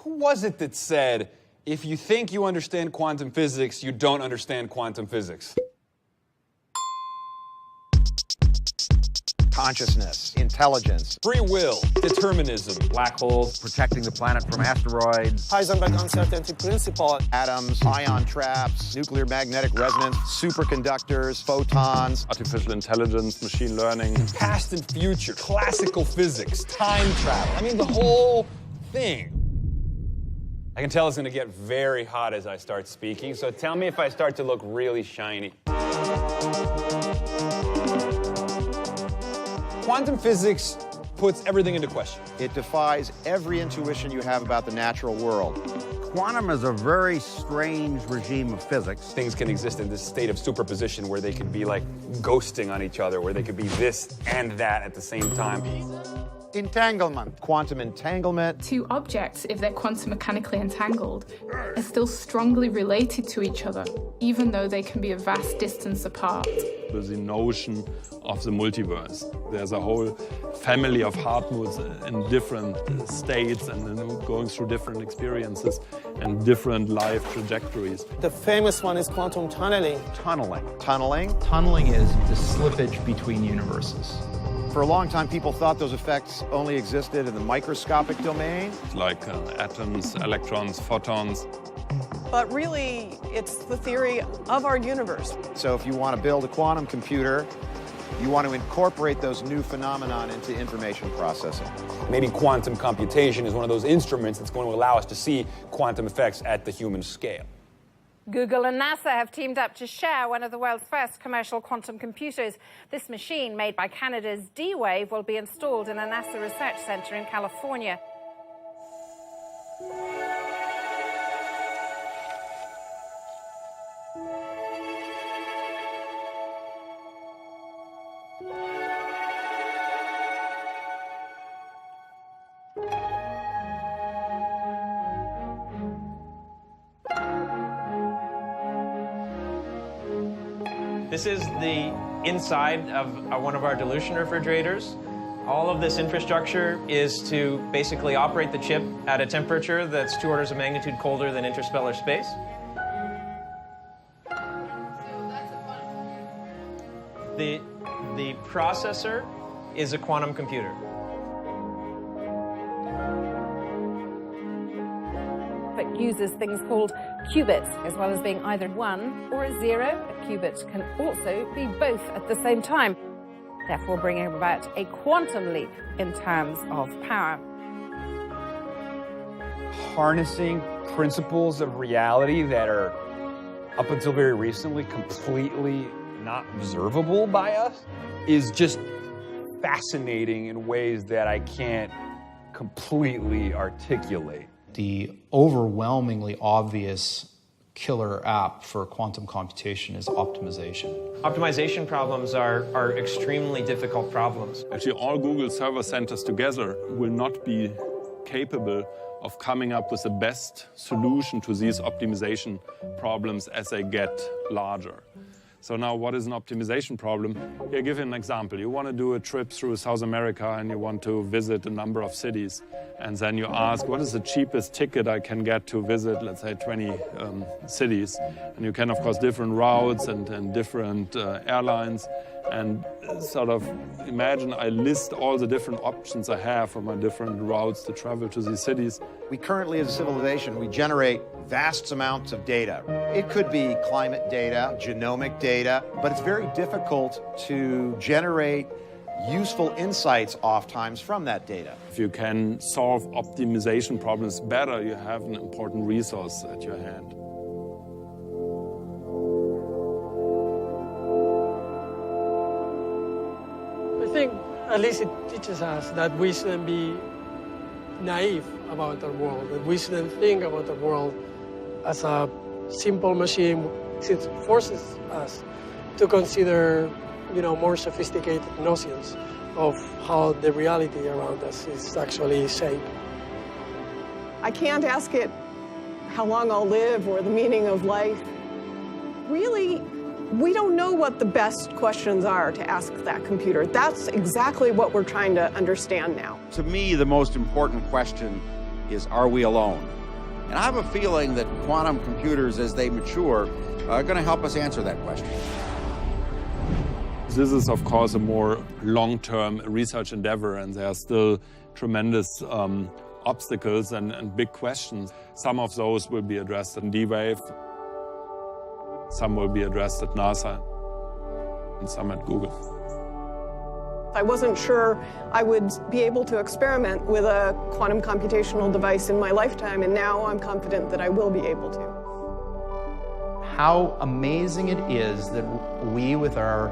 Who was it that said, if you think you understand quantum physics, you don't understand quantum physics? Consciousness, intelligence, Free will, determinism, black holes, protecting the planet from asteroids, Heisenberg uncertainty principle, atoms, ion traps, nuclear magnetic resonance, superconductors, photons, artificial intelligence, machine learning, past and future, classical physics, time travel. I mean, the whole thing. I can tell it's going to get very hot as I start speaking, so tell me if I start to look really shiny. Quantum physics puts everything into question. It defies every intuition you have about the natural world. Quantum is a very strange regime of physics. Things can exist in this state of superposition where they could be like ghosting on each other, where they could be this and that at the same time. Entanglement. Quantum entanglement. Two objects, if they're quantum mechanically entangled, are still strongly related to each other, even though they can be a vast distance apart. with the notion of the multiverse. There's a whole family of Hartmuts in different states and going through different experiences and different life trajectories. The famous one is quantum tunneling. Tunneling. Tunneling. Tunneling is the slippage between universes. For a long time, people thought those effects only existed in the microscopic domain. Like atoms, electrons, photons. But really, it's the theory of our universe. So if you want to build a quantum computer, you want to incorporate those new phenomenon into information processing. Maybe quantum computation is one of those instruments that's going to allow us to see quantum effects at the human scale. Google and NASA have teamed up to share one of the world's first commercial quantum computers. This machine, made by Canada's D-Wave, will be installed in a NASA research center in California. This is the inside of one of our dilution refrigerators. All of this infrastructure is to basically operate the chip at a temperature that's 2 orders of magnitude colder than interstellar space. The processor is a quantum computer. It uses things called qubits, as well as being either 1 or a 0. A qubit can also be both at the same time, therefore bringing about a quantum leap in terms of power. Harnessing principles of reality that are, up until very recently, completely not observable by us is just fascinating in ways that I can't completely articulate. The overwhelmingly obvious killer app for quantum computation is optimization. Optimization problems are extremely difficult problems. Actually, all Google server centers together will not be capable of coming up with the best solution to these optimization problems as they get larger. So now, what is an optimization problem? Here, I'll give you an example. You want to do a trip through South America and you want to visit a number of cities. And then you ask, what is the cheapest ticket I can get to visit, let's say, 20 cities? And you can, of course, different routes and different airlines. And sort of imagine I list all the different options I have for my different routes to travel to these cities. We currently, as a civilization, we generate vast amounts of data. It could be climate data, genomic data, but it's very difficult to generate useful insights oftentimes from that data. If you can solve optimization problems better, you have an important resource at your hand. I think at least it teaches us that we shouldn't be naive about our world, that we shouldn't think about the world as a simple machine. It forces us to consider, more sophisticated notions of how the reality around us is actually shaped. I can't ask it how long I'll live or the meaning of life. Really, we don't know what the best questions are to ask that computer. That's exactly what we're trying to understand now. To me, the most important question is, are we alone? And I have a feeling that quantum computers, as they mature, are going to help us answer that question. This is, of course, a more long-term research endeavor, and there are still tremendous obstacles and big questions. Some of those will be addressed in D-Wave, some will be addressed at NASA, and some at Google. I wasn't sure I would be able to experiment with a quantum computational device in my lifetime, and now I'm confident that I will be able to. How amazing it is that we, with our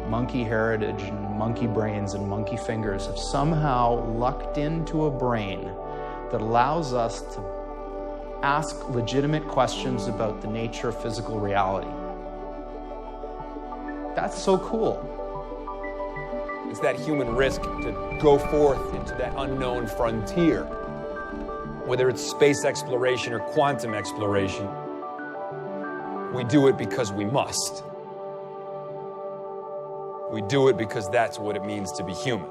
monkey heritage and monkey brains and monkey fingers, have somehow lucked into a brain that allows us to ask legitimate questions about the nature of physical reality. That's so cool. It's that human risk to go forth into that unknown frontier. Whether it's space exploration or quantum exploration, we do it because we must. We do it because that's what it means to be human.